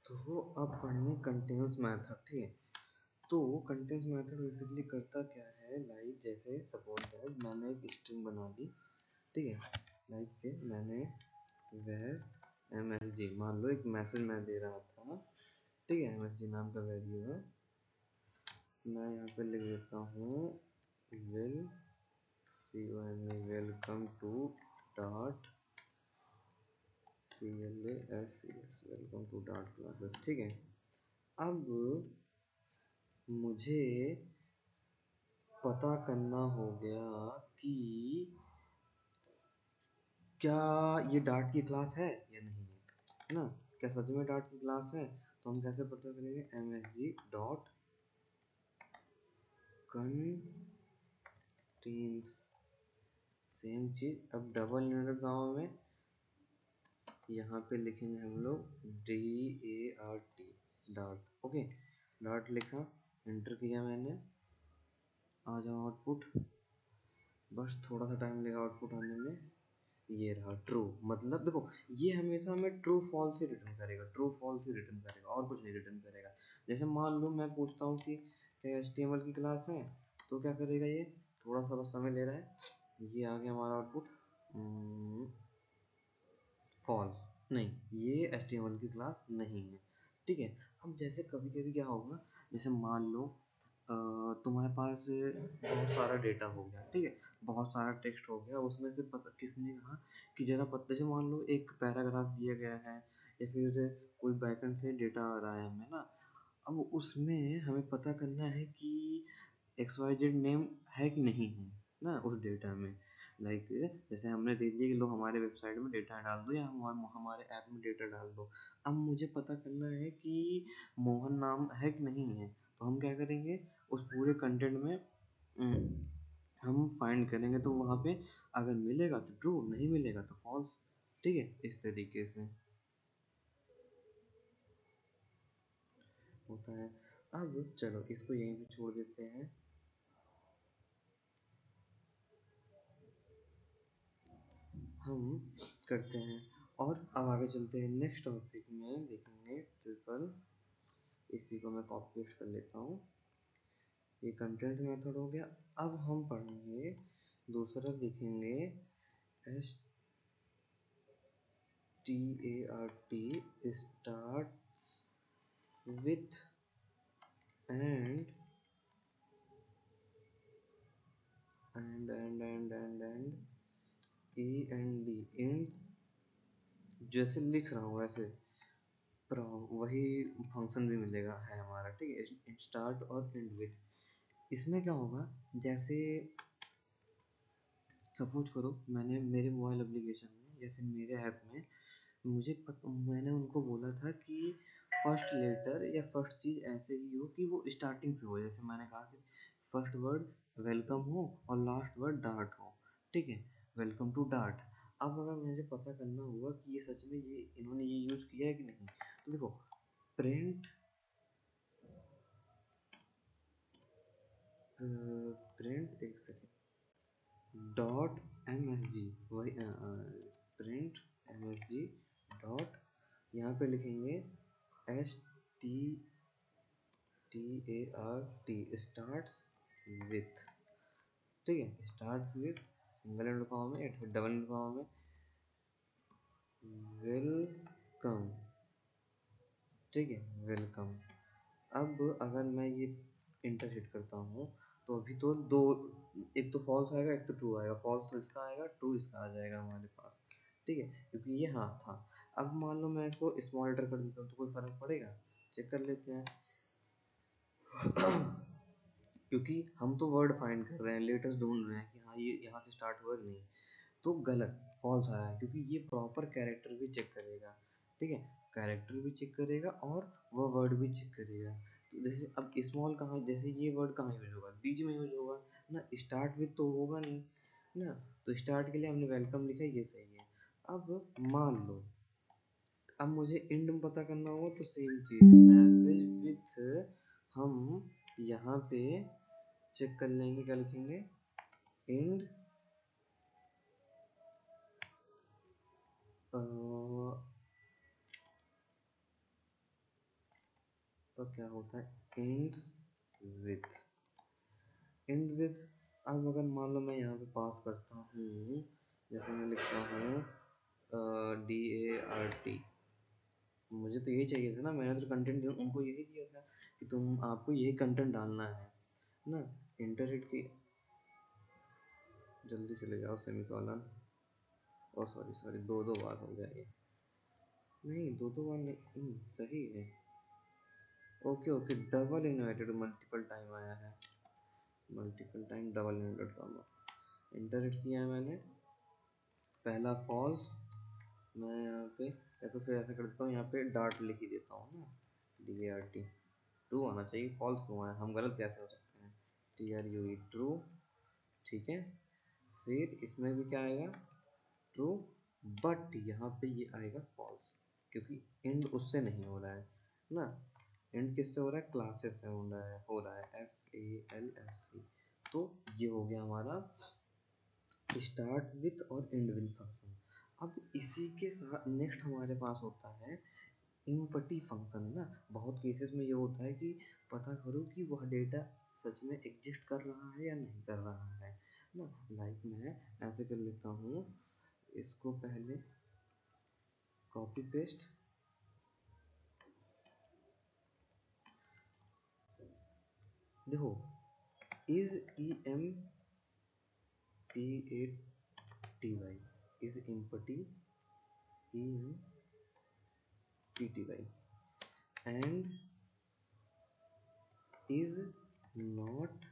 तो अब पढ़ेंगे कंटिन्यूस मेथड। ठीक है, तो कंटिन्यूस मेथड बेसिकली करता क्या है, लाइक जैसे सपोज दैट मैंने एक स्ट्रिंग बना ली। ठीक है, लाइक के मैंने वह MSG, मान लो एक मैसेज मैं दे रहा था। ठीक है, MSG नाम का वैल्यू है। मैं यहाँ पे लिख देता हूँ welcome to dot CLASES, welcome to dot classes. ठीक है, अब मुझे पता करना हो गया कि क्या ये डार्ट की क्लास है या नहीं है ना। क्या सच में डार्ट की क्लास है, तो हम कैसे पता करेंगे, MSG डॉट कंटेन्स, सेम चीज। अब डबल इनवर्टेड कॉमा में यहाँ पे लिखेंगे हम लोग DART डॉट। ओके, डॉट लिखा, एंटर किया मैंने, आ जाओ आउटपुट। बस थोड़ा सा टाइम लगेगा आउटपुट आने में। ये रहा ट्रू, मतलब देखो ये हमेशा हमें ट्रू फॉल्स ही रिटर्न करेगा, ट्रू फॉल्स ही रिटर्न करेगा, और कुछ नहीं रिटर्न करेगा। जैसे मान लो मैं पूछता हूँ कि HTML की क्लास है, तो क्या करेगा ये, थोड़ा सा बस समय ले रहा है। ये आ गया हमारा आउटपुट फॉल्स, नहीं ये HTML की क्लास नहीं है। ठीक है, अब जैसे कभी कभी क्या होगा, जैसे मान लो तुम्हारे पास बहुत सारा डेटा हो गया। ठीक है, बहुत सारा टेक्स्ट हो गया, उसमें से पता किसने कहा कि जरा पता, जैसे मान लो एक पैराग्राफ दिया गया है, या फिर कोई बैकएंड से डेटा आ रहा है हमें ना। अब उसमें हमें पता करना है कि XYZ नेम है कि नहीं है ना उस डेटा में। लाइक जैसे हमने दे दिया कि लो हमारे वेबसाइट में डेटा डाल दो, या हमारे ऐप में डेटा डाल दो। अब मुझे पता करना है कि मोहन नाम है कि नहीं है, तो हम क्या करेंगे, उस पूरे कंटेंट में हम फाइंड करेंगे। तो वहाँ पे अगर मिलेगा तो ट्रू, नहीं मिलेगा तो फॉल्स। ठीक है, इस तरीके से होता है। अब चलो इसको यहीं पे छोड़ देते हैं। हम करते हैं और अब आगे चलते हैं नेक्स्ट टॉपिक में, देखेंगे ट्रिपल। इसी को मैं कॉपी पेस्ट कर लेता हूँ। ये कंटेंट मेथड हो गया। अब हम पढ़ेंगे दूसरा, लिखेंगे START starts with and ends, जैसे लिख रहा हूँ वैसे वही फंक्शन भी मिलेगा है हमारा। ठीक है, स्टार्ट और एंड विथ। इसमें क्या होगा, जैसे सपोज करो मैंने मेरे मोबाइल एप्लीकेशन में या फिर मेरे ऐप में मैंने उनको बोला था कि फर्स्ट लेटर या फर्स्ट चीज़ ऐसे ही हो कि वो स्टार्टिंग से हो। जैसे मैंने कहा कि फर्स्ट वर्ड वेलकम हो और लास्ट वर्ड डार्ट हो। ठीक है, वेलकम टू डार्ट। अब अगर मुझे पता करना हुआ कि ये सच में ये इन्होंने ये यूज़ किया है कि नहीं, तो देखो प्रिंट प्रिंट एक सेकेंड डॉट MSG, वही प्रिंट MSG डॉट, यहाँ पे लिखेंगे START स्टार्ट्स विथ। ठीक है, starts with single and comma में, डबल एंड कॉमा में वेलकम। ठीक है, वेलकम। अब अगर मैं ये इंटर हिट करता हूँ, तो अभी तो दो, एक तो फॉल्स आएगा, एक तो ट्रू आएगा। फॉल्स तो इसका आएगा, ट्रू इसका आ जाएगा हमारे पास। ठीक है, क्योंकि ये हाँ था। अब मान लो मैं इसको स्मॉल लेटर कर देता हूँ, तो कोई फर्क पड़ेगा, चेक कर लेते हैं। क्योंकि हम तो वर्ड फाइंड कर रहे हैं, लेटर्स ढूंढ रहे हैं कि हाँ ये यहाँ से स्टार्ट हुआ कि नहीं, तो गलत फॉल्स आया है, क्योंकि ये प्रॉपर कैरेक्टर भी चेक करेगा। ठीक है, कैरेक्टर भी चेक करेगा और वह वर्ड भी चेक करेगा। तो जैसे अब स्मॉल कहाँ, जैसे ये वर्ड कहाँ यूज होगा, बीच में यूज होगा ना, स्टार्ट विथ तो होगा नहीं ना। तो स्टार्ट के लिए हमने वेलकम लिखा, ये सही है। अब मान लो अब मुझे एंड में पता करना होगा, तो सेम चीज मैसेज विथ, हम यहाँ पे चेक कर लेंगे, क्या लिखेंगे, एंड उसका क्या होता है, एंड्स विथ, एंड विथ। अब अगर मान लो मैं यहाँ पे पास करता हूँ, जैसे मैं लिखता हूँ DART, मुझे तो यही चाहिए था ना, मैंने तो कंटेंट उनको यही दिया था कि तुम आपको यही कंटेंट डालना है ना। इंटरनेट की, जल्दी चले जाओ, सेमीकोलन, ओ सॉरी सॉरी, दो दो बार हो गया ये, नहीं दो दो बार नहीं, सही है। Okay okay, double inverted multiple time आया है, multiple time double inverted comma, internet किया है मैंने, पहला फॉल्स, मैं यहाँ पे या तो फिर ऐसा करता हूँ, यहाँ पे डार्ट लिख ही देता हूँ ना, DART, ट्रू आना चाहिए, फॉल्स क्यों आया, हम गलत कैसे हो सकते हैं, TRUE ट्रू, ठीक है। फिर इसमें भी क्या आएगा, ट्रू, बट यहाँ पे ये आएगा फॉल्स, क्योंकि एंड उससे नहीं हो रहा है ना, एंड किससे हो रहा है, क्लासेस से हो रहा है FALSC। तो ये हो गया हमारा स्टार्ट विथ और एंड विथ फंक्शन। अब इसी के साथ नेक्स्ट हमारे पास होता है इम्पटी फंक्शन ना। बहुत केसेस में ये होता है कि पता करो कि वह डेटा सच में एग्जिस्ट कर रहा है या नहीं कर रहा है ना। लाइक मैं ऐसे कर लेता हूँ, इसको पहले कॉपी पेस्ट, देखो is EMPATY is empty EMPTY and is not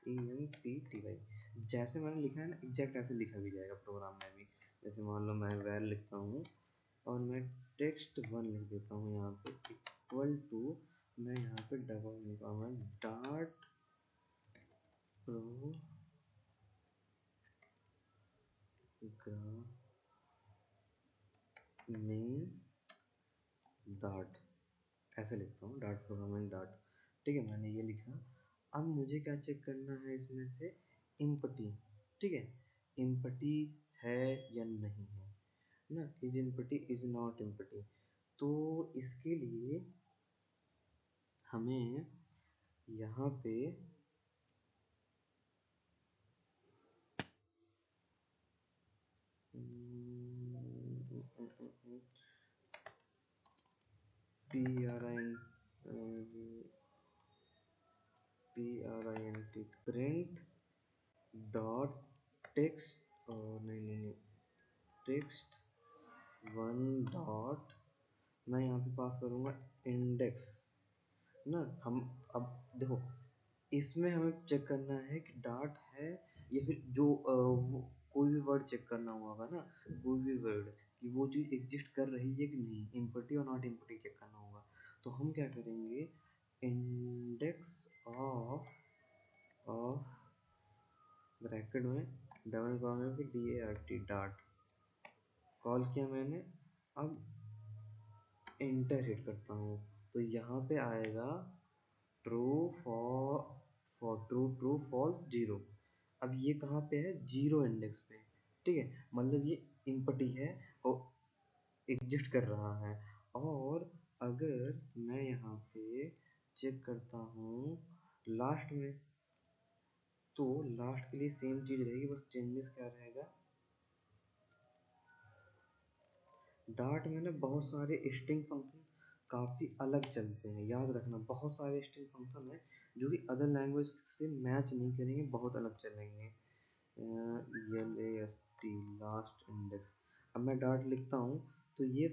EMPTY। जैसे मैंने लिखा है ना, एग्जैक्ट ऐसे लिखा भी जाएगा प्रोग्राम में भी। जैसे मान लो मैं वैल लिखता हूँ और मैं टेक्स्ट वन लिख देता हूँ यहाँ पे, इक्वल टू, मैं यहाँ पे डबल लिखा मैं डार्ट प्रोग्रामिंग डार्ट, ऐसे लिखता हूँ, डार्ट प्रोग्रामिंग डार्ट, ठीक है, मैंने ये लिखा। अब मुझे क्या चेक करना है इसमें से, इम्पटी, ठीक है, इम्पटी है या नहीं है ना, is empty is not empty. तो इसके लिए हमें यहाँ पे प्रिंट डॉट टेक्स्ट, नहीं, टेक्स्ट वन डॉट, मैं यहाँ पे पास करूँगा इंडेक्स ना। हम अब देखो, इसमें हमें चेक करना है कि डार्ट है या फिर जो वो कोई भी वर्ड चेक करना होगा ना, कोई भी वर्ड कि वो चीज़ एग्जिस्ट कर रही है कि नहीं, इम्पटी और नॉट इम्पटी चेक करना होगा। तो हम क्या करेंगे, इंडेक्स ऑफ ब्रैकेट में डबल कॉमा में DART डार्ट कॉल किया मैंने। अब एंटर हिट करता हूँ तो यहाँ पे आएगा true for true true false zero. अब ये कहाँ पे है, जीरो इंडेक्स पे, ठीक है, मतलब ये इम्पटी है और एग्जिस्ट कर रहा है। और अगर मैं यहाँ पे चेक करता हूँ लास्ट में, तो लास्ट के लिए सेम चीज़ रहेगी, बस चेंजेस क्या रहेगा, डार्ट में ना बहुत सारे स्ट्रिंग फंक्शन काफ़ी अलग चलते हैं, याद रखना, बहुत सारे स्ट्रिंग फंक्शन हैं जो कि अदर लैंग्वेज से मैच नहीं करेंगे, बहुत अलग चलेंगे। LAST लास्ट इंडेक्स, अब मैं डार्ट लिखता हूँ तो ये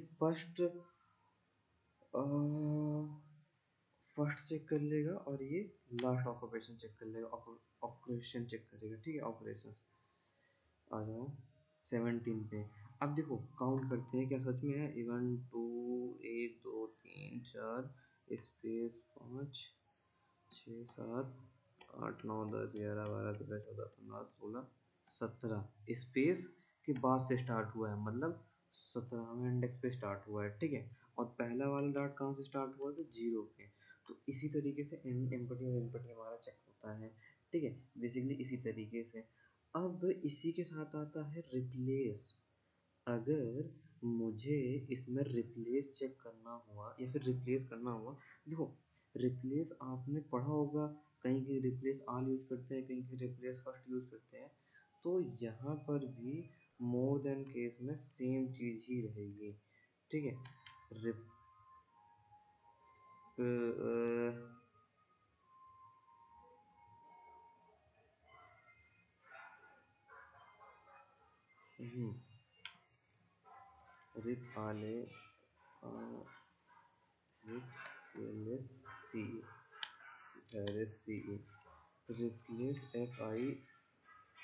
फर्स्ट चेक कर लेगा और ये लास्ट ऑपरेशन चेक कर लेगा, ऑपरेशन चेक करेगा, ठीक है, ऑपरेशन। आ जाओ 17 पे। अब देखो काउंट करते हैं क्या सच में है, 1 2 1 2 3 4 स्पेस 5 6 7 8 9 10 11 12 13 14 15 16 17 स्पेस के बाद से स्टार्ट हुआ है, मतलब 17वें इंडेक्स पे स्टार्ट हुआ है, ठीक है। और पहला वाला डॉट कहाँ से स्टार्ट हुआ था, जीरो पे। तो इसी तरीके से एम्पटी और एम्पटी हमारा चेक होता है, ठीक है, बेसिकली इसी तरीके से। अब इसी के साथ आता है रिप्लेस। अगर मुझे इसमें रिप्लेस चेक करना हुआ या फिर रिप्लेस करना हुआ, देखो रिप्लेस आपने पढ़ा होगा, कहीं कहीं रिप्लेस ऑल यूज करते हैं, कहीं कहीं रिप्लेस फर्स्ट यूज करते हैं। तो यहाँ पर भी मोर देन केस में सेम चीज ही रहेगी। ठीक है। रिप रिप आले रिप्लेस सी सी रिप्लेस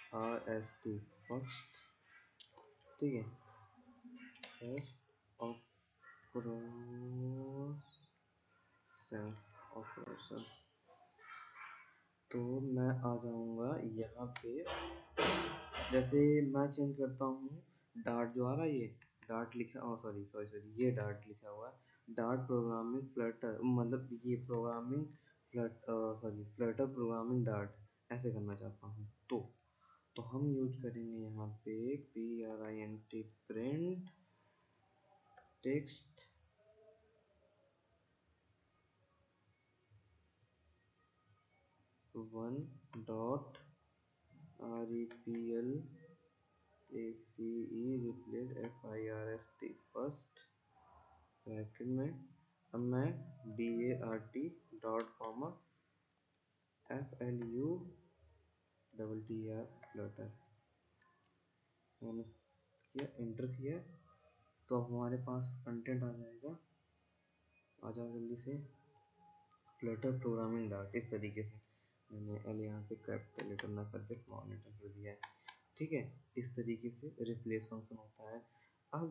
FIRST फर्स्ट। ठीक है। First operations. तो मैं आ जाऊंगा यहाँ पे, जैसे मैं चेंज करता हूँ डार्ट जो आ रहा है, ये डार्ट लिखा, सॉरी सॉरी सॉरी, ये डार्ट लिखा हुआ है, डार्ट प्रोग्रामिंग फ्लटर, मतलब ये programming sorry Flutter programming dart ऐसे करना चाहता हूँ। तो हम यूज करेंगे यहाँ पे print print text one dot REPL ACE replace FIRST first bracket में। अब मैं DART dot comma FLUTTR Flutter मैंने किया, एंटर किया। तो अब हमारे पास कंटेंट आ जाएगा। आ जाओ जल्दी से। फ्लटर प्रोग्रामिंग डार्ट इस तरीके से, मैंने एल यहाँ पे कैपिटल लेटर ना करके स्मॉल लेटर कर दिया है। ठीक है। इस तरीके से रिप्लेस फंक्शन होता है। अब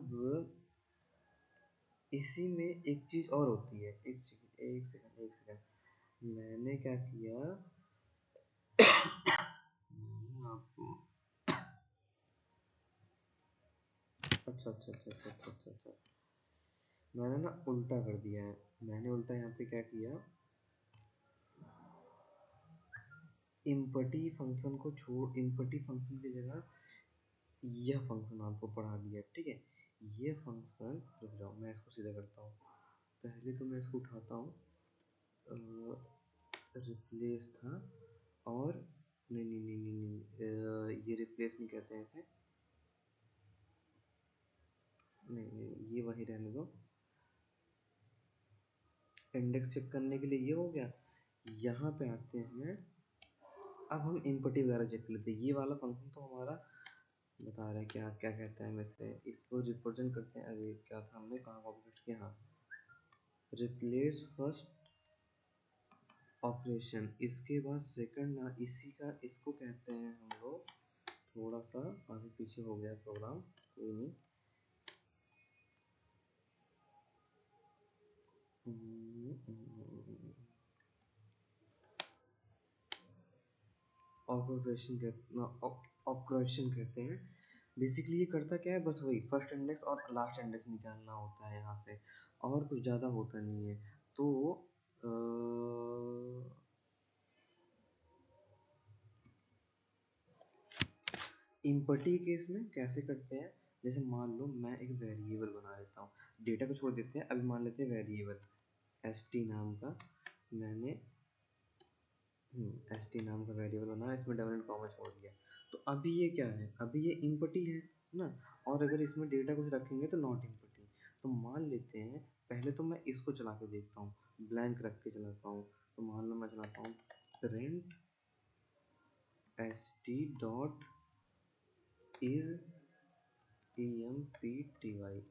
इसी में एक चीज़ और होती है, एक सेकंड मैंने क्या किया आपको, अच्छा, मैंने ना उल्टा कर दिया है। मैंने उल्टा यहाँ पे क्या किया, इम्पटी फंक्शन को छोड़, इम्पटी फंक्शन की जगह यह फंक्शन आपको पढ़ा दिया। ठीक है। ये फंक्शन, रुक जाओ मैं इसको सीधा करता हूँ। पहले तो मैं इसको उठाता हूँ, रिप्लेस था, और नहीं, ये रिप्लेस नहीं कहते हैं इसे, नहीं, ये वही रहने दो। इंडेक्स चेक करने के लिए ये हो गया। यहाँ पे आते हैं, अब हम इम्पटी वगैरह चेक कर लेते हैं। ये वाला फंक्शन तो हमारा बता रहा है क्या क्या कहता है, वैसे इसको रिप्रेजेंट करते हैं। अरे क्या था, हमने कहाँ कॉपी पेस्ट किया, हाँ, रिप्लेस फर्स्ट ऑपरेशन, इसके बाद सेकंड ना, इसी का इसको कहते हैं हम लोग, थोड़ा सा आगे पीछे हो गया प्रोग्राम, कोई नहीं। ऑपरेशन कहते हैं। बेसिकली ये करता क्या है, बस वही फर्स्ट इंडेक्स और लास्ट इंडेक्स निकालना होता है यहाँ से, और कुछ ज़्यादा होता नहीं है। तो इम्पटी केस में कैसे करते हैं, जैसे मान लो मैं एक वेरिएबल बना लेता हूँ, डेटा को छोड़ देते हैं, अभी मान लेते हैं वेरिएबल st नाम का, मैंने st नाम का वेरिएबल बनाया, इसमें डबल एंड कॉमा छोड़ दिया। तो अभी ये क्या है, अभी ये इम्पटी है ना, और अगर इसमें डेटा कुछ रखेंगे तो नॉट इम्पटी। तो मान लेते हैं, पहले तो मैं इसको चला के देखता हूँ, ब्लैंक रख के चलाता हूँ। तो मान लो मैं चलाता हूँ print st dot is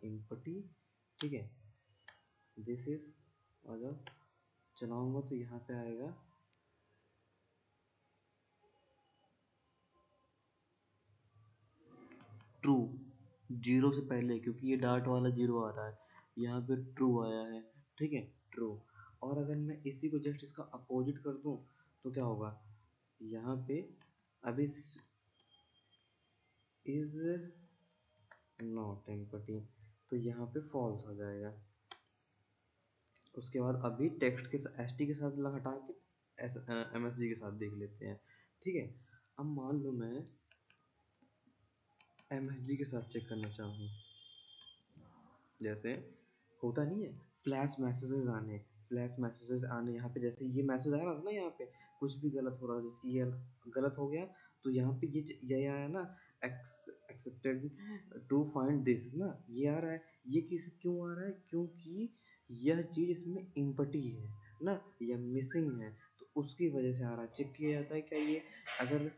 empty. ठीक है। दिस इज, अगर चलाऊंगा तो यहाँ पे आएगा ट्रू, जीरो से पहले, क्योंकि ये डार्ट वाला जीरो आ रहा है, यहाँ पे ट्रू आया है। ठीक है, ट्रू। और अगर मैं इसी को जस्ट इसका अपोजिट कर दूं तो क्या होगा, यहाँ पे अभी इज नॉट एम्पटी, तो यहाँ पे फॉल्स हो जाएगा। उसके बाद अभी टेक्स्ट के एस टी के साथ हटा के एस एम एस जी के साथ देख लेते हैं। ठीक है। अब मान लो मैं एम एस जी के साथ चेक करना चाहूँ, जैसे होता नहीं है फ्लैश मैसेजेस आने, फ्लैश मैसेजेस आने यहाँ पे, जैसे ये मैसेज आ रहा था ना, यहाँ पे कुछ भी गलत हो रहा था, जैसे ये गलत हो गया तो यहाँ पे ये आया ना, एक्सेप्टेड टू फाइंड दिस ना, ये आ रहा है। ये किस क्यों आ रहा है? क्योंकि यह चीज़ इसमें इम्पटी है ना, या मिसिंग है, तो उसकी वजह से आ रहा है। चेक किया जाता है क्या ये, अगर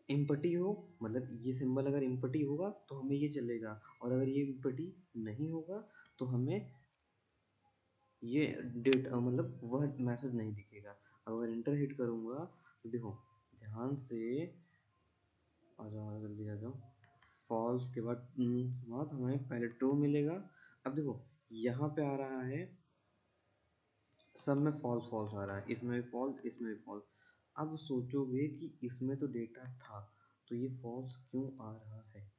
इम्पटी हो, मतलब ये सिंबल अगर इम्पटी होगा तो हमें ये चलेगा, और अगर ये इम्पटी नहीं होगा तो हमें ये मतलब वह मैसेज नहीं दिखेगा। अगर इंटर हिट करूँगा तो देखो ध्यान से, आ जाओ जल्दी आ जाओ, फॉल्स के बाद हमें पहले ट्रू मिलेगा। अब देखो यहाँ पे आ रहा है, सब में फॉल्स फॉल्स आ रहा है, इसमें भी फॉल्स, इसमें भी फॉल्स। अब सोचोगे कि इसमें तो डेटा था, तो ये फॉल्स क्यों आ रहा है?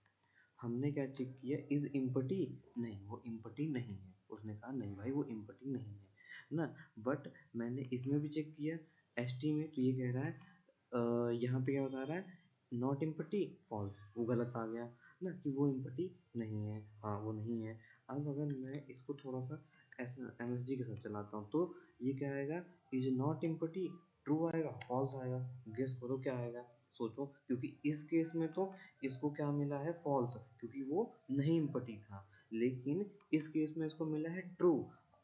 हमने क्या चेक किया, इज इम्पटी, नहीं वो इम्पटी नहीं है। उसने कहा नहीं भाई वो इम्पटी नहीं है ना। बट मैंने इसमें भी चेक किया एस टी में, तो ये कह रहा है यहाँ पे क्या बता रहा है, नॉट इम्पटी, फॉल्स, वो गलत आ गया ना, कि वो इम्पटी नहीं है। हाँ वो नहीं है। अब अगर मैं इसको थोड़ा सा एम एस जी के साथ चलाता हूँ तो ये क्या आएगा, इज नॉट इम्पटी, ट्रू आएगा, फॉल्स आएगा। गेस करो क्या आएगा, सोचो, क्योंकि इस केस में तो इसको क्या मिला है, फॉल्स, क्योंकि वो नहीं इम्पटी था। लेकिन इस केस में इसको मिला है ट्रू।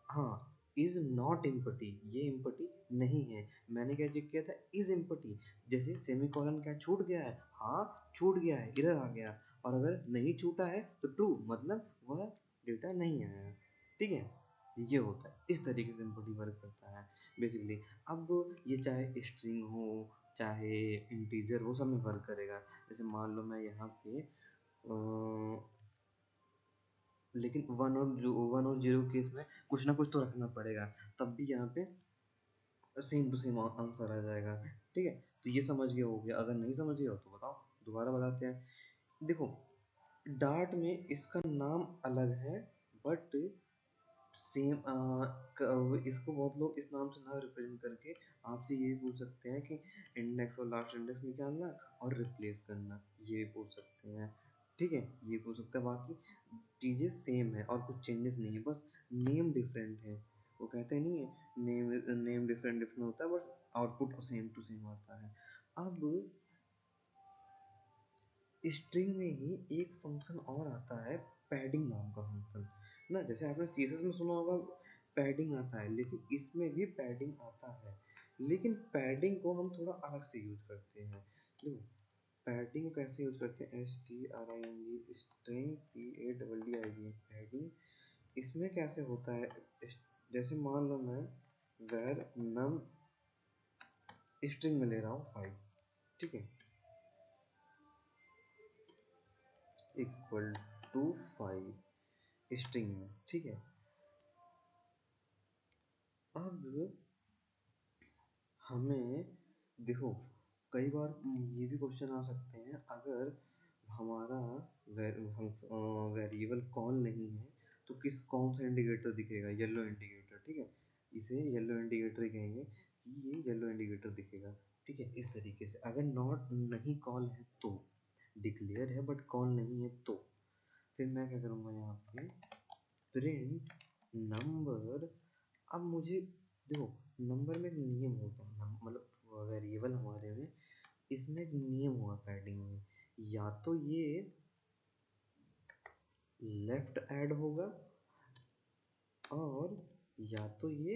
हाँ, इज नॉट इम्पटी, ये इम्पटी नहीं है। मैंने क्या चेक किया था, इज इम्पटी, जैसे सेमी कॉलन क्या छूट गया है, हाँ छूट गया है, इधर आ गया। और अगर नहीं छूटा है तो ट्रू, मतलब वह डेटा नहीं आया। ठीक है, ये होता है, इस तरीके से इम्पटी वर्क करता है बेसिकली। अब ये चाहे स्ट्रिंग हो चाहे इंटीजर हो, सब में वर्क करेगा। जैसे मान लो मैं यहाँ पे लेकिन वन और जीरो केस में कुछ ना कुछ तो रखना पड़ेगा, तब भी यहाँ पे सेम टू सेम आंसर आ जाएगा। ठीक है, तो ये समझ गए हो गया। अगर नहीं समझ गए हो तो बताओ, दोबारा बताते हैं। देखो डार्ट में इसका नाम अलग है, बट सेम इसको बहुत लोग इस नाम से ना रिप्रेजेंट करके आपसे ये पूछ सकते हैं कि इंडेक्स और लास्ट इंडेक्स निकालना और रिप्लेस करना, ये पूछ सकते हैं। ठीक है, ये पूछ सकते हैं। बाकी चीज़ें सेम है और कुछ चेंजेस नहीं है, बस नेम डिफरेंट है। वो कहते नहीं है, नेम डिफरेंट डिफरेंट होता है, but output same to same आता है। अब स्ट्रिंग में ही एक फंक्शन और आता है, पैडिंग नाम का फंक्शन ना। जैसे आपने सीएसएस में सुना होगा पैडिंग आता है, लेकिन इसमें भी पैडिंग आता है, लेकिन पैडिंग को हम थोड़ा अलग से यूज करते हैं। देखो पैडिंग को कैसे यूज करते हैं, S T R I N G, string P A double D I G, padding. इसमें कैसे होता है, जैसे मान लो मैं वेर नम स्ट्रिंग में ले रहा हूँ 5, ठीक है, इक्वल टू 5 स्ट्रिंग में। ठीक है, अब हमें देखो कई बार ये भी क्वेश्चन आ सकते हैं, अगर हमारा वेरिएबल कॉल नहीं है तो कौन सा इंडिकेटर दिखेगा, येलो इंडिकेटर। ठीक है, इसे येलो इंडिकेटर ही कहेंगे कि ये येलो इंडिकेटर दिखेगा। ठीक है, इस तरीके से अगर नॉट नहीं कॉल है तो, डिक्लेयर है बट कॉल नहीं है तो, फिर मैं क्या करूँगा यहाँ पे प्रिंट नंबर। अब मुझे देखो नंबर में एक नियम होता है, मतलब वेरिएबल हमारे में, इसमें एक नियम हुआ पैडिंग में, या तो ये लेफ्ट ऐड होगा और या तो ये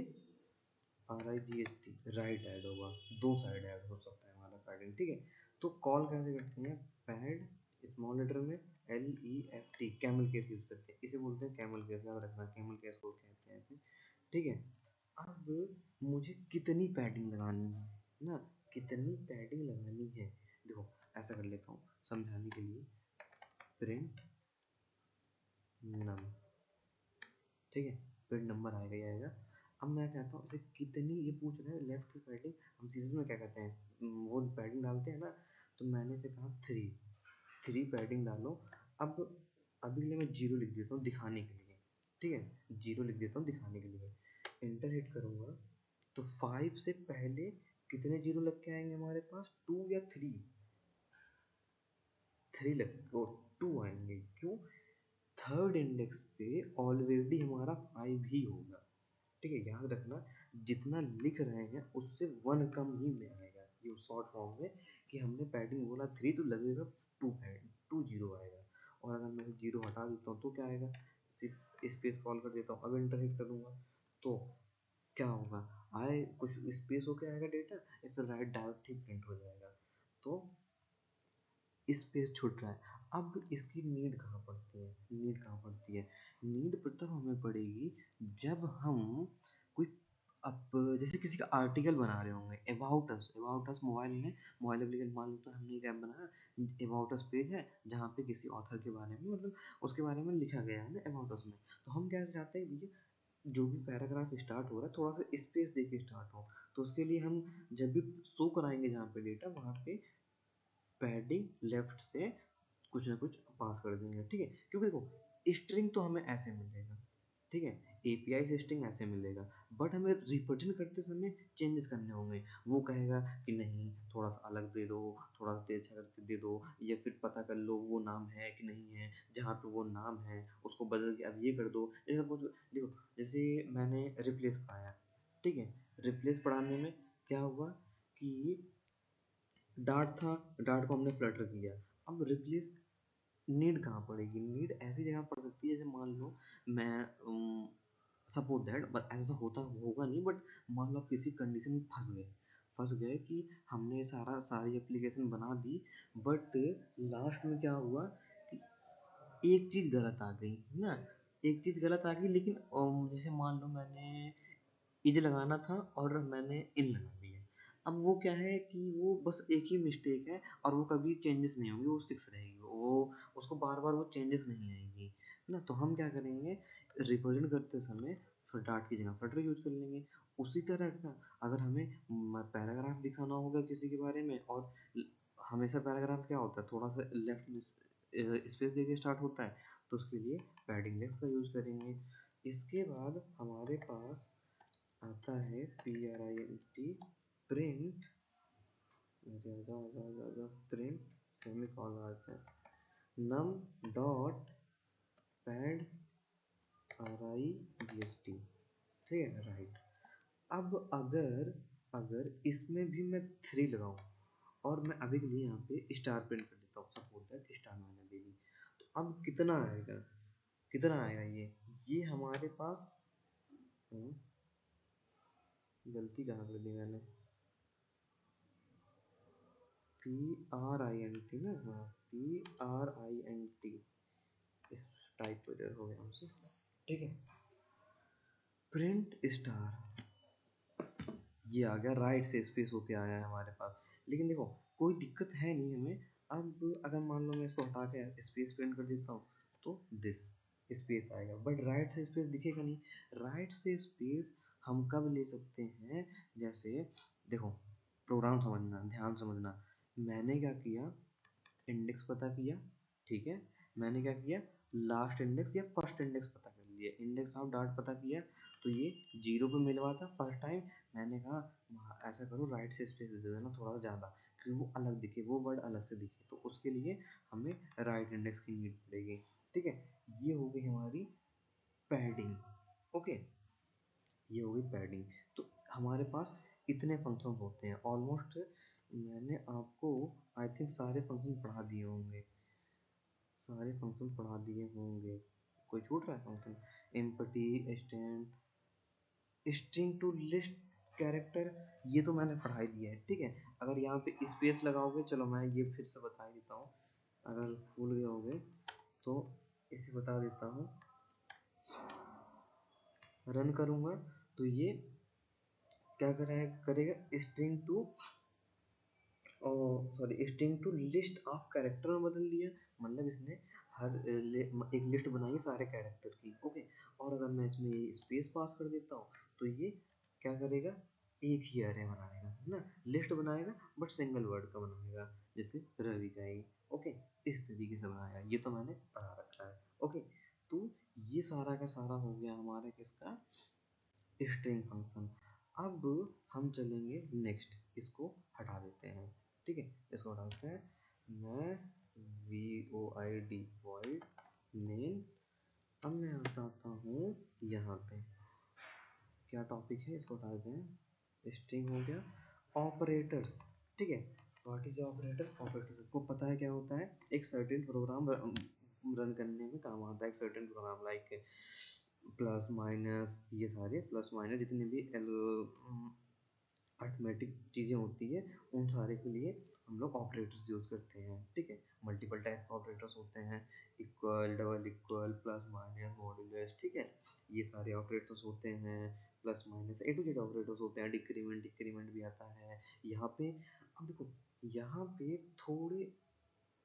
are I ji H T right add होगा, दो साइड ऐड हो सकता है हमारा पैडिंग। ठीक है, तो कॉल कैसे करते हैं, पैड स्मॉल लेटर में L E F T, camel case use करते हैं, इसे बोलते हैं कैमल केस, याद रखना कैमल केस को कहते हैं इसे। ठीक है, अब मुझे कितनी पैडिंग लगानी है ना, कितनी पैडिंग लगानी है, देखो ऐसा कर लेता हूँ समझाने के लिए, प्रिंट नम, ठीक है, फिर नंबर आएगा ही आएगा। अब मैं कहता हूँ इसे कितनी, ये पूछ रहा है लेफ्ट से पैडिंग, हम सीरीज में क्या कहते हैं, वो पैडिंग डालते हैं ना, तो मैंने इसे कहा 3 पैडिंग डालो। अब अभी के लिए मैं जीरो लिख देता हूँ दिखाने के लिए। ठीक है, जीरो लिख देता हूँ दिखाने के लिए, इंटर हिट करूँगा तो 5 से पहले कितने जीरो लग के आएंगे हमारे पास, 2 या 3, 3 लग, ओ 2 आएंगे, क्यों, थर्ड इंडेक्स पे ऑलरेडी हमारा 5 ही होगा। ठीक है, याद रखना जितना लिख रहे हैं उससे 1 कम ही में आएगा, ये शॉर्ट फॉर्म में कि हमने पैडिंग बोला 3 तो लगेगा 2 पैड 2 जीरो आएगा। और अगर मैं जीरो हटा देता हूँ तो क्या आएगा, सिर्फ स्पेस कॉल कर देता हूँ, अब एंटर हिट करूँगा तो क्या होगा, आए कुछ स्पेस होके आएगा डेटा या फिर राइट डायरेक्ट ही प्रिंट हो जाएगा। तो स्पेस छूट रहा है। अब इसकी नीड कहाँ पड़ती है, नीड कहाँ पड़ती है, नीड तब हमें पड़ेगी जब हम कोई अब जैसे किसी का आर्टिकल बना रहे होंगे, अबाउट अस मोबाइल में, मोबाइल एप्लीकेशन मान लो, तो हमने एक ऐप बनाया, अबाउट अस पेज है जहाँ पे किसी ऑथर के बारे में, मतलब उसके बारे में लिखा गया है ना अबाउट अस में। तो हम क्या चाहते हैं भैया, जो भी पैराग्राफ स्टार्ट हो रहा है थोड़ा सा स्पेस दे के स्टार्ट हो, तो उसके लिए हम जब भी शो कराएंगे जहाँ पे डेटा, वहाँ पे पैडिंग लेफ्ट से कुछ ना कुछ पास कर देंगे, ठीक है, क्योंकि देखो स्ट्रिंग तो हमें ऐसे मिलेगा, ठीक है, एपीआई से स्ट्रिंग ऐसे मिलेगा, बट हमें रिप्रेजेंट करते समय चेंजेस करने होंगे। वो कहेगा कि नहीं थोड़ा सा अलग दे दो, थोड़ा सा तेज करके दे दो, या फिर पता कर लो वो नाम है कि नहीं है, जहाँ पे वो नाम है उसको बदल के अब ये कर दो। जैसे कुछ देखो, जैसे मैंने रिप्लेस पढ़ाया, ठीक है, रिप्लेस पढ़ाने में क्या हुआ कि डार्ट था, डार्ट को हमने फ्लटर किया, अब रिप्लेस नीड कहाँ पड़ेगी, नीड ऐसी जगह पड़ सकती है, जैसे मान लो मैं सपोज दैट, बट ऐसा तो होता होगा नहीं, बट मान लो आप किसी कंडीशन में फंस गए कि हमने सारी एप्लीकेशन बना दी, बट लास्ट में क्या हुआ कि एक चीज़ गलत आ गई है ना, एक चीज़ गलत आ गई, लेकिन जैसे मान लो मैंने इज लगाना था और मैंने इन लगा दिया, अब वो क्या है कि वो बस एक ही मिस्टेक है और वो कभी चेंजेस नहीं होगी, वो फिक्स रहेगी, वो उसको बार बार वो चेंजेस नहीं आएंगी, है ना। तो हम क्या करेंगे, रिप्रेजेंट करते समय फिर डार्ट की जगह फ्लटर यूज कर लेंगे। उसी तरह का अगर हमें पैराग्राफ दिखाना होगा किसी के बारे में, और हमेशा पैराग्राफ क्या होता है, थोड़ा सा लेफ्ट में स्पेस देके स्टार्ट होता है, तो उसके लिए पैडिंग लेफ्ट का यूज करेंगे। इसके बाद हमारे पास आता है PRINT, print, print semi colon आता है नम डॉट पैड RIGST, ठीक है, राइट। अब अगर अगर इसमें भी मैं 3 लगाऊं और मैं अभी के लिए यहाँ पे स्टार प्रिंट कर देता हूँ, सपोज दैट स्टार मैंने दे दी, तो अब कितना आएगा, कितना आएगा, ये हमारे पास गलती कहाँ कर दी मैंने, PRINT ना, हाँ PRINT, इस टाइप को इधर हो गया हमसे, ठीक है, प्रिंट स्टार, ये आ गया, राइट से स्पेस होके आया है हमारे पास। लेकिन देखो कोई दिक्कत है नहीं हमें, अब अगर मान लो मैं इसको हटा के स्पेस प्रिंट कर देता हूँ तो दिस स्पेस आएगा, बट राइट से स्पेस दिखेगा नहीं। राइट से स्पेस हम कब ले सकते हैं, जैसे देखो प्रोग्राम समझना, ध्यान समझना, मैंने क्या किया, इंडेक्स पता किया, ठीक है, मैंने क्या किया, लास्ट इंडेक्स या फर्स्ट इंडेक्स पता कर लिया, इंडेक्स ऑफ डार्ट पता किया, तो ये जीरो पे मिलवा था फर्स्ट टाइम, मैंने कहा ऐसा करो राइट से स्पेस दे देना थोड़ा सा ज़्यादा, क्योंकि वो अलग दिखे, वो वर्ड अलग से दिखे, तो उसके लिए हमें राइट इंडेक्स की नीड पड़ेगी, ठीक है। ये हो गई हमारी पैडिंग, ओके, ये हो गई पैडिंग। तो हमारे पास इतने फंक्शन होते हैं ऑलमोस्ट, मैंने आपको आई थिंक सारे फंक्शन पढ़ा दिए होंगे, सारे फंक्शन पढ़ा दिए होंगे, कोई छूट रहा है function, empty, stand, string to list character, ये तो मैंने पढ़ा ही दिया है, ठीक है। अगर यहाँ पे स्पेस लगाओगे, चलो मैं ये फिर से बता ही देता हूँ, अगर भूल गए होगे तो इसे बता देता हूँ, रन करूँगा तो ये क्या करेगा string to, sorry string to list of character में बदल दिया, मतलब इसने एक लिस्ट बनाई है सारे कैरेक्टर की, ओके। और अगर मैं इसमें स्पेस पास कर देता हूँ तो ये क्या करेगा, एक ही अरे बनाएगा, है ना, लिस्ट बनाएगा बट सिंगल वर्ड का बनाएगा, जैसे रवि का ही, ओके, इस तरीके से बनाएगा, ये तो मैंने पढ़ा रखा है, ओके। तो ये सारा का सारा हो गया हमारा किसका, स्ट्रिंग फंक्शन। अब हम चलेंगे नेक्स्ट, इसको हटा देते हैं, ठीक है, इसको हटा देते हैं, मैं void void नेम, अब मैं आता हूँ यहाँ पे, क्या टॉपिक है, इसको हटा देते हैं। स्ट्रिंग हो गया। ऑपरेटर्स, ठीक है। What is operator? ऑपरेटर्स को पता है क्या होता है, एक सर्टेन प्रोग्राम रन करने में काम आता है। एक certain program like plus minus, ये सारे प्लस माइनस जितने भी अर्थमेटिक चीज़ें होती है, उन सारे के लिए हम लोग ऑपरेटर्स यूज़ करते हैं, ठीक है। मल्टीपल टाइप के ऑपरेटर्स होते हैं, equal, double equal, plus minus, modulus, ठीक है। ये सारे ऑपरेटर्स होते हैं। Plus minus A to Z operators होते हैं। डिक्रीमेंट, डिक्रीमेंट भी आता है यहाँ पे। अब देखो, यहाँ पे थोड़े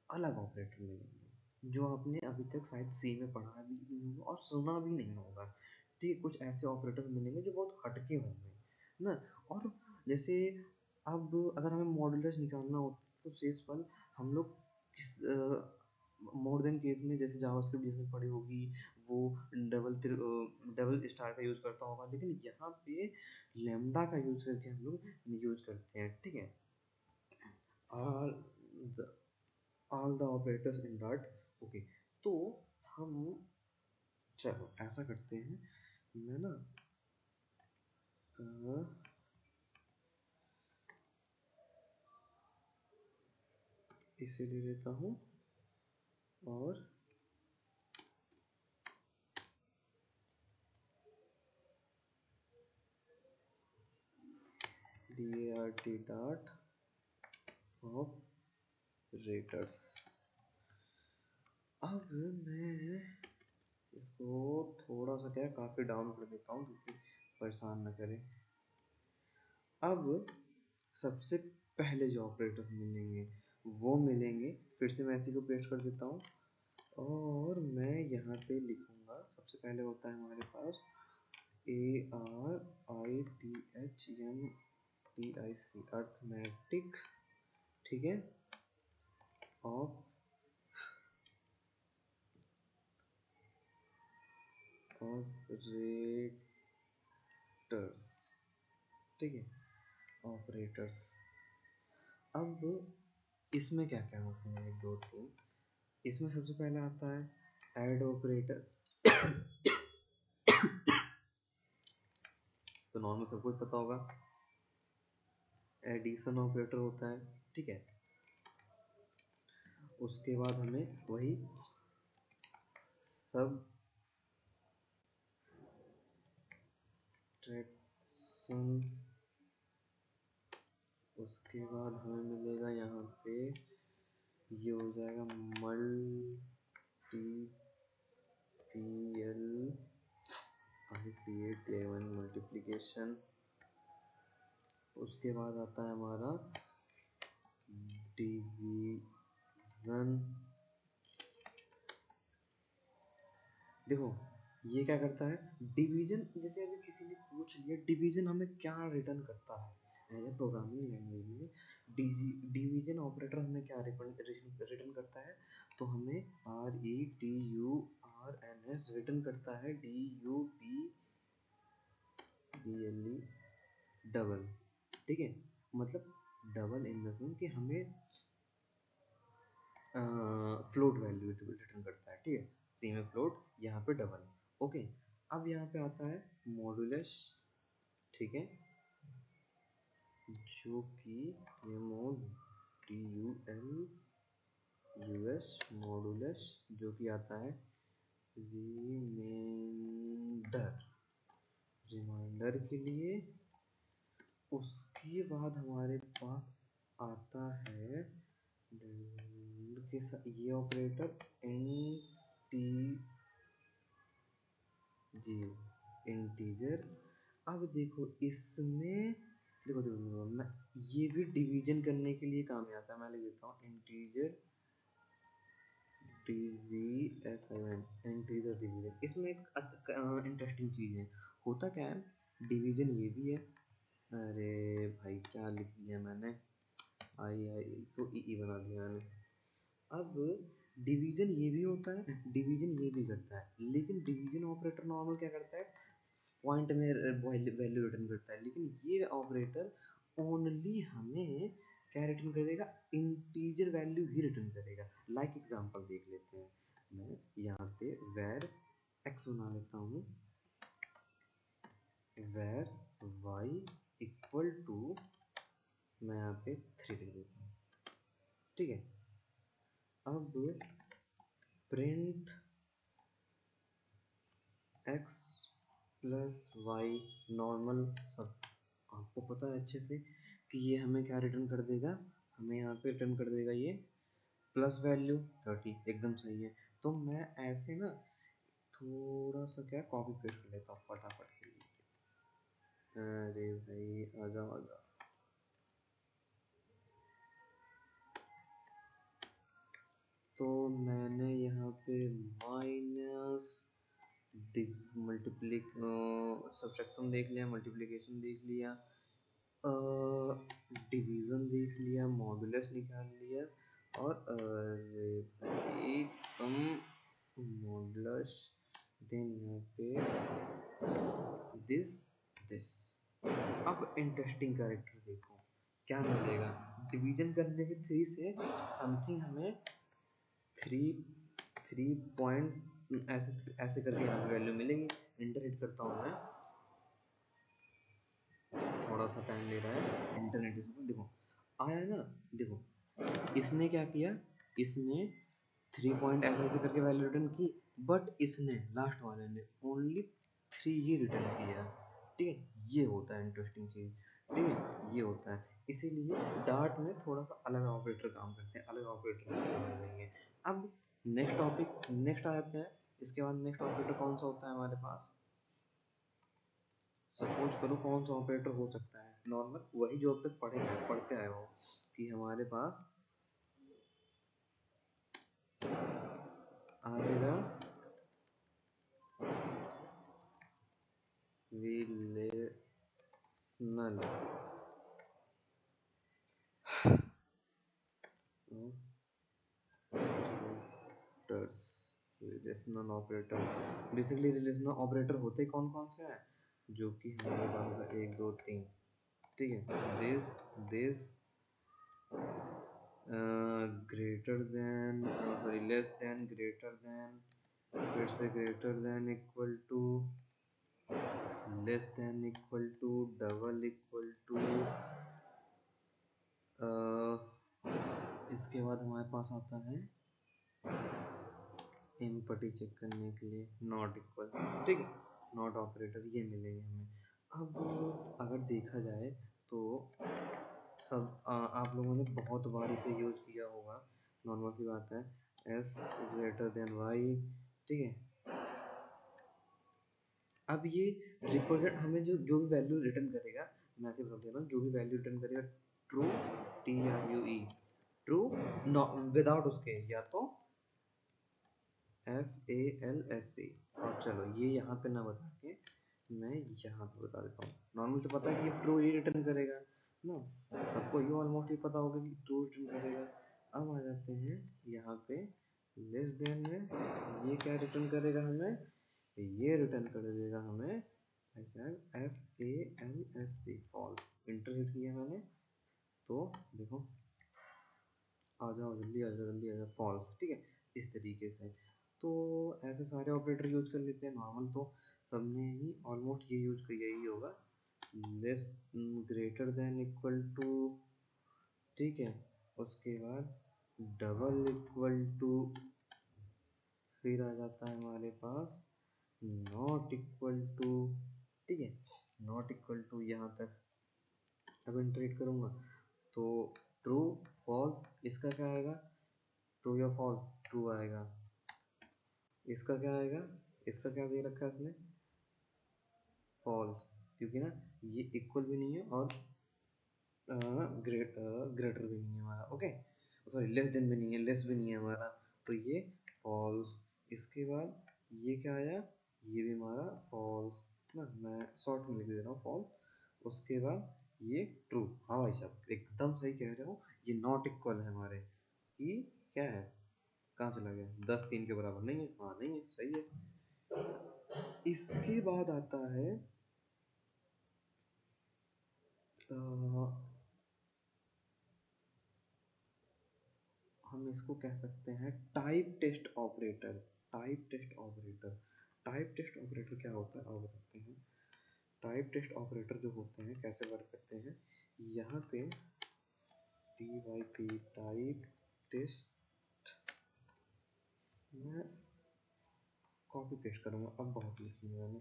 अलग ऑपरेटर मिलेंगे जो आपने अभी तक शायद सी में पढ़ा भी नहीं होगा और सुना भी नहीं होगा, ठीक है। कुछ ऐसे ऑपरेटर्स मिलेंगे जो बहुत हटके होंगे ना। और जैसे अब अगर हमें मॉडुलस निकालना हो तो शेष फल हम लोग किस मोर देन केस में, जैसे जावास्क्रिप्ट जिसमें पढ़ी होगी वो डबल स्टार का यूज़ करता होगा, लेकिन यहाँ पे लेमडा का यूज़ करके हम लोग यूज़ करते हैं, ठीक है। All the all the operators in dot, okay. तो हम, चलो ऐसा करते हैं, मैं ना इसे ले लेता हूँ और dart डॉट ऑपरेटर्स। अब मैं इसको थोड़ा सा क्या काफ़ी डाउन कर देता हूँ क्योंकि परेशान न करे। अब सबसे पहले जो ऑपरेटर्स मिलेंगे वो मिलेंगे, फिर से मैं इसी को पेस्ट कर देता हूँ और मैं यहाँ पे लिखूँगा। सबसे पहले होता है हमारे पास ARITHMETIC, अर्थमेटिक, ठीक है, ऑपरेटर्स, ठीक है, ऑपरेटर्स। अब इसमें क्या क्या होते हैं, एक दो तीन। इसमें सबसे पहले आता है ऐड ऑपरेटर। तो नॉर्मल सबको पता होगा, एडिशन ऑपरेटर होता है, ठीक है। उसके बाद हमें वही सब ट्रैक्शन, उसके बाद हमें मिलेगा यहाँ पे, ये हो जाएगा मल्टीपीएल ICA मल्टीप्लिकेशन। उसके बाद आता है हमारा डिवीजन। देखो ये क्या करता है, डिवीजन, जैसे अभी किसी ने पूछ लिया डिवीजन हमें क्या रिटर्न करता है, एज ए प्रोग्रामिंग लैंग्वेज में डिवीजन ऑपरेटर हमें क्या रिटर्न करता है, तो हमें RETURNS रिटर्न करता है, DUBBLE डबल, ठीक है। मतलब डबल इन द सेंस कि हमें फ्लोट वैल्यू रिटर्न करता है, ठीक है। सी में फ्लोट, यहाँ पे डबल, ओके। अब यहाँ पे आता है मॉडुलस, ठीक है, जो कि MODULUS मॉडुलस, जो कि आता है रिमाइंडर, रिमाइंडर के लिए। उसके बाद हमारे पास आता है के साथ ये ऑपरेटर इंटीजर। अब देखो इसमें, देखो मैं, ये भी डिवीजन करने के लिए काम में आता है। मैं लिख देता हूँ इंटीजर DVSIN, इंटीजर डिवीजन। इसमें एक इंटरेस्टिंग चीज़ है, होता क्या है, डिवीजन ये भी है, अरे भाई क्या लिख दिया मैंने, आई को ई बना दिया मैंने। अब डिवीजन ये भी होता है, डिवीजन ये भी करता है, लेकिन डिवीजन ऑपरेटर नॉर्मल क्या करता है, पॉइंट में वैल्यू रिटर्न करता है, लेकिन ये ऑपरेटर ओनली हमें क्या रिटर्न करेगा, इंटीजर वैल्यू ही रिटर्न करेगा। लाइक एग्जांपल देख लेते हैं, मैं यहाँ पे वैर एक्स बना लेता हूँ, वेर y इक्वल टू, मैं यहाँ पे 3 लिख देता हूँ, ठीक है। अब print x plus Y normal, सब आपको पता है अच्छे से कि ये हमें क्या रिटर्न कर देगा, हमें यहाँ पे रिटर्न कर देगा ये प्लस वैल्यू 30, एकदम सही है। तो मैं ऐसे ना थोड़ा सा क्या कॉपी पेस्ट कर लेता हूँ फटाफट के लिए। अरे भाई आजा आजा, तो मैंने यहाँ पे माइनस मल्टीप्लिक सब्ट्रैक्शन देख लिया, मल्टीप्लिकेशन देख लिया, डिवीज़न देख लिया, मॉडुलस निकाल लिया, और कम मॉडुलस, देन यहाँ पे दिस दिस। अब इंटरेस्टिंग कैरेक्टर देखो क्या मिलेगा, डिवीजन करने के 3 से समथिंग हमें 3 पॉइंट ऐसे ऐसे करके यहाँ पे वैल्यू मिलेगी। इंटरनेट करता हूँ मैं, थोड़ा सा टाइम ले रहा है इंटरनेट, इसमें देखो आया ना, देखो इसने क्या किया, इसने 3 पॉइंट ऐसे ऐसे करके वैल्यू रिटर्न की, बट इसने लास्ट वाले ने ओनली 3 ही रिटर्न किया, ठीक है। ये होता है इंटरेस्टिंग चीज़, ठीक है, ये होता है। इसीलिए डार्ट में थोड़ा सा अलग ऑपरेटर काम करते हैं, अलग ऑपरेटर काम करेंगे। अब नेक्स्ट टॉपिक, नेक्स्ट आ जाते हैं। इसके बाद नेक्स्ट ऑपरेटर कौन सा होता है हमारे पास, सपोज करो कौन सा ऑपरेटर हो सकता है, नॉर्मल वही जो अब तक पढ़ते आए हो, कि हमारे पास आएगा relational operators, relational operator, basically relational operator होते कौन कौन से हैं, जो कि हमारे पास होगा 1 2 3, ठीक है। This greater than, sorry less than, greater than, फिर से greater than, equal to, less than, equal to, double equal to, इसके बाद हमारे पास आता है एम्पटी चेक करने के लिए नॉट इक्वल, ठीक है, नॉट ऑपरेटर, ये मिलेंगे हमें। अब अगर देखा जाए तो सब आप लोगों ने बहुत बार इसे यूज़ किया होगा, नॉर्मल सी बात है, S is greater than Y, ठीक है। अब ये रिप्रेजेंट हमें जो जो भी वैल्यू रिटर्न करेगा, मैं ऐसे बता दे रहा हूँ, जो भी वैल्यू रिटर्न करेगा ट्रू, TRUE, ट्रू, विदाउट उसके, या तो FALSC, और चलो ये यहाँ पे ना बता के मैं यहाँ पे बता देता हूँ। नॉर्मल तो पता है कि ट्रू ही रिटर्न करेगा ना, सबको ये ऑलमोस्ट ही पता होगा कि ट्रू रिटर्न करेगा। अब आ जाते हैं यहाँ पे लेस देन में, ये क्या रिटर्न करेगा हमें, ये रिटर्न कर देगा हमें FALSC, फॉल्स। इंटरनेट किया मैंने, तो देखो आ जाओ जल्दी, आ जाओ जल्दी, आ जाओ, फॉल्स, ठीक है, इस तरीके से। तो ऐसे सारे ऑपरेटर यूज कर लेते हैं, नॉर्मल तो सबने ही ऑलमोस्ट ये यूज किया ही होगा, less greater than equal to, ठीक है, उसके बाद डबल इक्वल टू, फिर आ जाता है हमारे पास नॉट इक्वल टू, ठीक है, नॉट इक्वल टू यहाँ तक। अब इंटरेट करूँगा तो ट्रू, फॉल्स, इसका क्या आएगा, ट्रू या फॉल्स, ट्रू आएगा। इसका क्या आएगा, इसका क्या दे रखा है इसने, फॉल्स, क्योंकि ना ये इक्वल भी नहीं है और ग्रेटर भी नहीं है हमारा, ओके, सॉरी लेस देन भी नहीं है, लेस भी नहीं है हमारा, तो ये फॉल्स। इसके बाद ये क्या आया, ये भी हमारा फॉल्स ना, मैं शॉर्ट में लिख दे रहा हूँ फॉल्स। उसके बाद ये ट्रू, हाँ भाई साहब एकदम सही कह रहे हो, ये नॉट इक्वल है हमारे, कि क्या है, कहाँ चला गया, 10 3 के बराबर नहीं है, हाँ नहीं है, सही है। इसके बाद आता है हम इसको कह सकते हैं type test operator, type test operator. Type test operator क्या होता है, आओ बताते हैं। टाइप टेस्ट ऑपरेटर जो होते हैं कैसे वर्क करते हैं, यहाँ पे typ टाइप टेस्ट मैं कॉपी पेस्ट करूँगा। अब बहुत लिख लिया मैंने,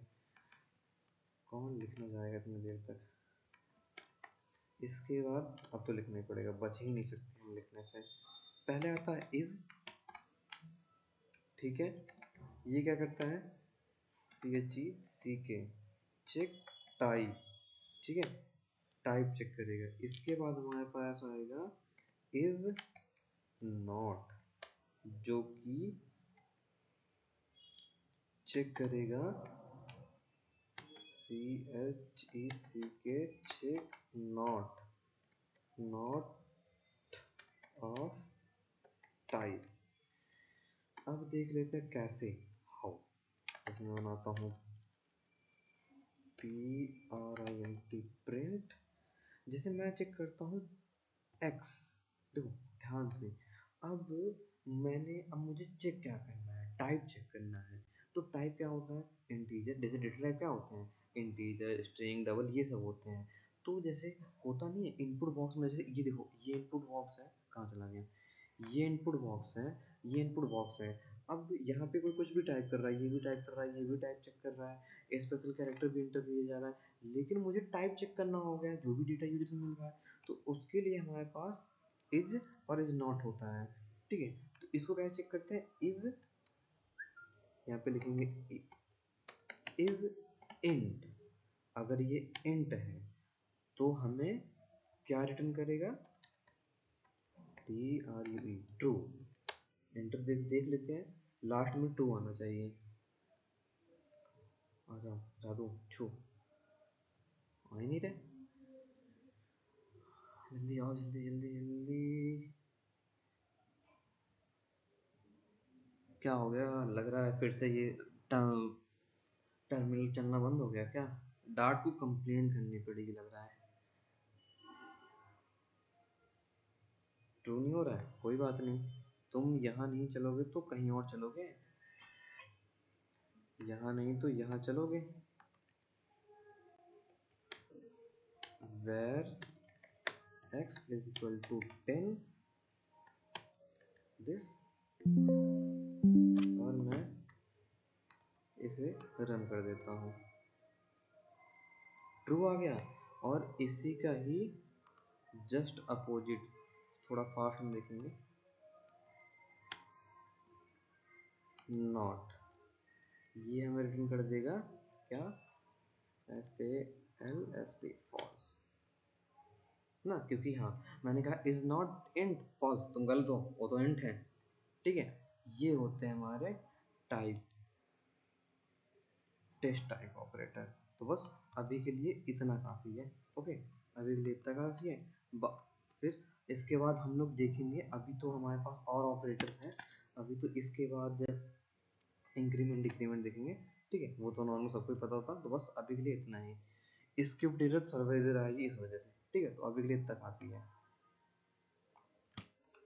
कौन लिखना जाएगा इतनी देर तक। इसके बाद अब तो लिखना ही पड़ेगा, बच ही नहीं सकते हम लिखने से। पहले आता है इज, ठीक है, ये क्या करता है, CHECK चेक टाइप, ठीक है, टाइप चेक करेगा। इसके बाद हमारे पास आएगा इज नॉट, जो कि चेक करेगा CHECK check not, not of type. अब देख लेते हैं कैसे, हाउ। जैसे मैं बनाता हूँ print प्रिंट, जिसे मैं चेक करता हूँ x। देखो ध्यान से, अब अब मुझे चेक क्या करना है, टाइप चेक करना है। तो टाइप क्या होता है, इंटीजर। जैसे डेटा टाइप क्या होते हैं, इंटीजर, स्ट्रिंग, डबल, ये सब होते हैं। तो जैसे होता नहीं है इनपुट बॉक्स में, जैसे ये देखो, ये इनपुट बॉक्स है, कहाँ चला गया, ये इनपुट बॉक्स है, ये इनपुट बॉक्स है। अब यहाँ पे कोई कुछ भी टाइप कर रहा है, ये भी टाइप कर रहा है, ये भी टाइप चेक कर रहा है, स्पेशल कैरेक्टर भी इंटर किया जा रहा है, लेकिन मुझे टाइप चेक करना हो गया जो भी डेटा यूजर से मिल रहा है। तो उसके लिए हमारे पास इज और इज नॉट होता है, ठीक है। तो इसको कैसे चेक करते हैं, इज, यहाँ पे लिखेंगे इज इंट। अगर ये इंट है तो हमें क्या रिटर्न करेगा, TRUE, ट्रू। इंटर देख लेते हैं, लास्ट में ट्रू आना चाहिए। आ जाओ जादू छू, आ ही नहीं रहे, जल्दी आओ, जल्दी जल्दी जल्दी। क्या हो गया, लग रहा है फिर से ये टर्मिनल चलना बंद हो गया क्या, डार्ट को कंप्लेन करनी पड़ेगी लग रहा है। ट्रू नहीं हो रहा है, कोई बात नहीं, तुम यहाँ नहीं चलोगे तो कहीं और चलोगे, यहाँ नहीं तो यहाँ चलोगे। where x is equal to 10 this, और मैं इसे रन कर देता हूँ, ट्रू आ गया। और इसी का ही जस्ट अपोजिट, थोड़ा फास्ट में देखेंगे, नॉट, ये हमें रिटर्न कर देगा क्या, FALSE, फॉल्स ना, क्योंकि हाँ मैंने कहा इज नॉट इंट, फॉल्स, तुम गलत हो, वो तो इंट है, ठीक है। ये होते हैं हमारे टाइप टेस्ट टाइप ऑपरेटर। तो बस अभी के लिए इतना काफ़ी है, ओके, अभी के लिए इतना काफ़ी है। फिर इसके बाद हम लोग देखेंगे, अभी तो हमारे पास और ऑपरेटर्स हैं, अभी तो इसके बाद इंक्रीमेंट डिक्रीमेंट देखेंगे, ठीक है, वो तो नॉर्मल सबको ही पता होता। तो बस अभी के लिए इतना ही, स्किप डिडक्ट सर्वाइवल आएगी इस वजह से, ठीक है। तो अभी के लिए इतना काफ़ी है।